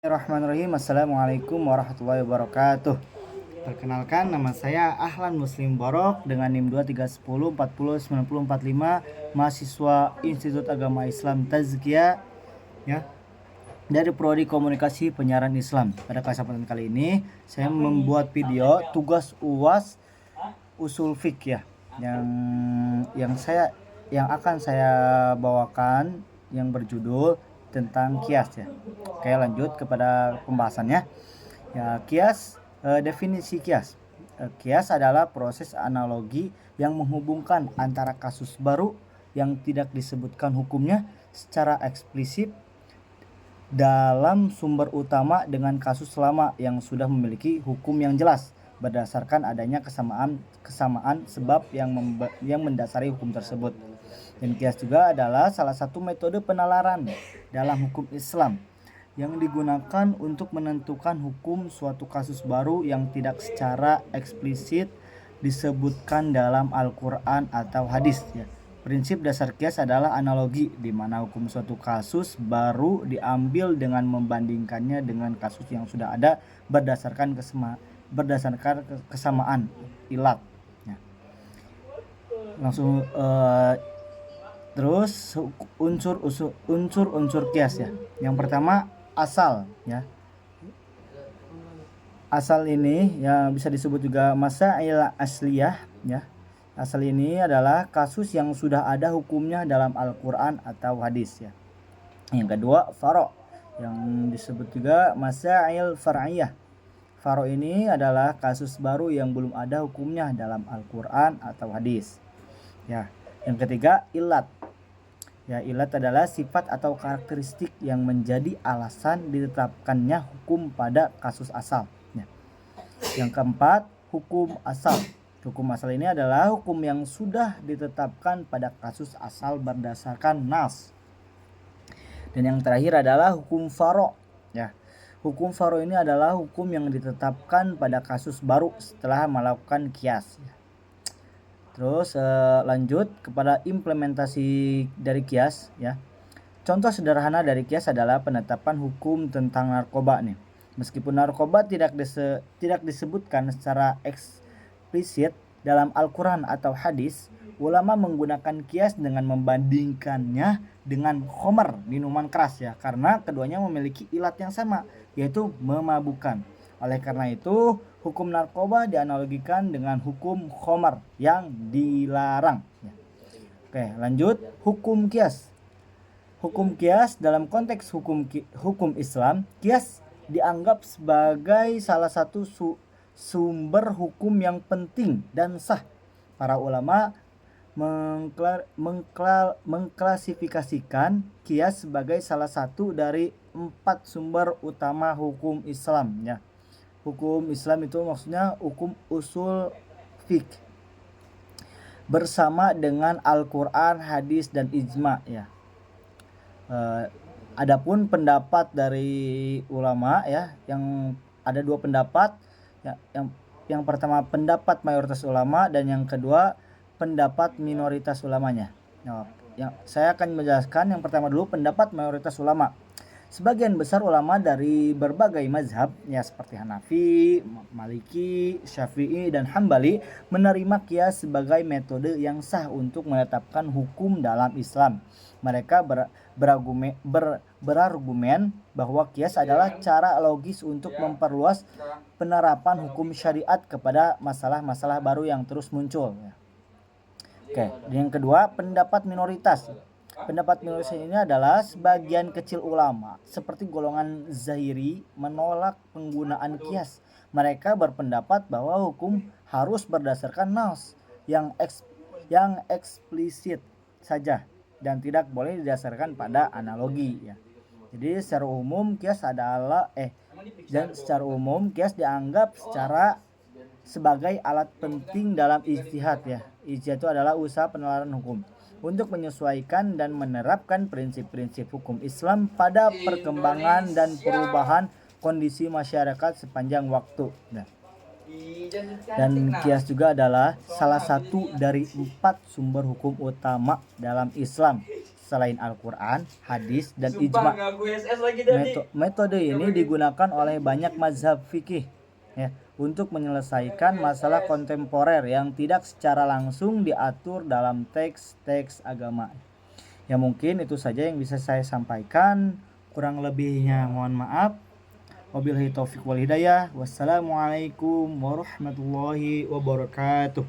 Bismillahirrahmanirrahim. Assalamualaikum warahmatullahi wabarakatuh. Perkenalkan, nama saya Ahlan Muslim Borok dengan NIM 2310409045, mahasiswa Institut Agama Islam Tazkiyah ya, dari Prodi Komunikasi Penyiaran Islam. Pada kesempatan kali ini saya membuat video tugas UAS usul fikih ya, yang akan saya bawakan yang berjudul tentang kias ya. Oke, lanjut kepada pembahasannya. Ya, kias, definisi kias. Kias adalah proses analogi yang menghubungkan antara kasus baru yang tidak disebutkan hukumnya secara eksplisit dalam sumber utama dengan kasus lama yang sudah memiliki hukum yang jelas berdasarkan adanya kesamaan sebab yang mendasari hukum tersebut. Dan kias juga adalah salah satu metode penalaran dalam hukum Islam yang digunakan untuk menentukan hukum suatu kasus baru yang tidak secara eksplisit disebutkan dalam Al-Quran atau hadis ya. Prinsip dasar kias adalah analogi, di mana hukum suatu kasus baru diambil dengan membandingkannya dengan kasus yang sudah ada berdasarkan kesamaan ilat ya. Langsung terus unsur kias ya. Yang pertama, asal ya. Asal ini ya bisa disebut juga masail asliyah ya. Asal ini adalah kasus yang sudah ada hukumnya dalam Al-Quran atau hadis ya. Yang kedua, faro, yang disebut juga masail far'iyah. Faro ini adalah kasus baru yang belum ada hukumnya dalam Al-Quran atau hadis ya. Yang ketiga, ilat. Ya, ilat adalah sifat atau karakteristik yang menjadi alasan ditetapkannya hukum pada kasus asal ya. Yang keempat, hukum asal. Hukum asal ini adalah hukum yang sudah ditetapkan pada kasus asal berdasarkan nas. Dan yang terakhir adalah hukum faro ya. Hukum faro ini adalah hukum yang ditetapkan pada kasus baru setelah melakukan kias ya. Terus lanjut kepada implementasi dari kias ya. Contoh sederhana dari kias adalah penetapan hukum tentang narkoba nih. Meskipun narkoba tidak disebutkan secara eksplisit dalam Al-Quran atau hadis, ulama menggunakan kias dengan membandingkannya dengan khamar, minuman keras ya, karena keduanya memiliki ilat yang sama, yaitu memabukkan. Oleh karena itu, hukum narkoba dianalogikan dengan hukum khamar yang dilarang ya. Oke, lanjut hukum kias. Hukum kias dalam konteks hukum Islam, kias dianggap sebagai salah satu sumber hukum yang penting dan sah. Para ulama mengklasifikasikan kias sebagai salah satu dari 4 sumber utama hukum Islam ya. Hukum Islam itu maksudnya hukum usul fiqh bersama dengan Al-Quran, hadis, dan ijma ya. Adapun pendapat dari ulama ya, yang ada 2 pendapat ya, yang pertama pendapat mayoritas ulama dan yang kedua pendapat minoritas ulamanya. Nah, yang saya akan menjelaskan yang pertama dulu, pendapat mayoritas ulama. Sebagian besar ulama dari berbagai mazhab ya, seperti Hanafi, Maliki, Syafi'i, dan Hambali menerima kias sebagai metode yang sah untuk menetapkan hukum dalam Islam. Mereka berargumen bahwa kias adalah cara logis untuk memperluas penerapan hukum syariat kepada masalah-masalah baru yang terus muncul. Oke, yang kedua, pendapat minoritas. Pendapat minoritas ini adalah sebagian kecil ulama seperti golongan Zahiri menolak penggunaan kias. Mereka berpendapat bahwa hukum harus berdasarkan nas yang eksplisit saja dan tidak boleh didasarkan pada analogi ya. Jadi secara umum kias dianggap sebagai alat penting dalam ijtihad ya. Ijtihad itu adalah usaha penalaran hukum untuk menyesuaikan dan menerapkan prinsip-prinsip hukum Islam pada perkembangan dan perubahan kondisi masyarakat sepanjang waktu. Dan kias juga adalah salah satu dari 4 sumber hukum utama dalam Islam selain Al-Quran, hadis, dan ijma. Metode ini digunakan oleh banyak mazhab fikih ya, untuk menyelesaikan masalah kontemporer yang tidak secara langsung diatur dalam teks-teks agama. Ya mungkin itu saja yang bisa saya sampaikan. Kurang lebihnya mohon maaf. Wabillahi taufiq wal hidayah. Wassalamualaikum warahmatullahi wabarakatuh.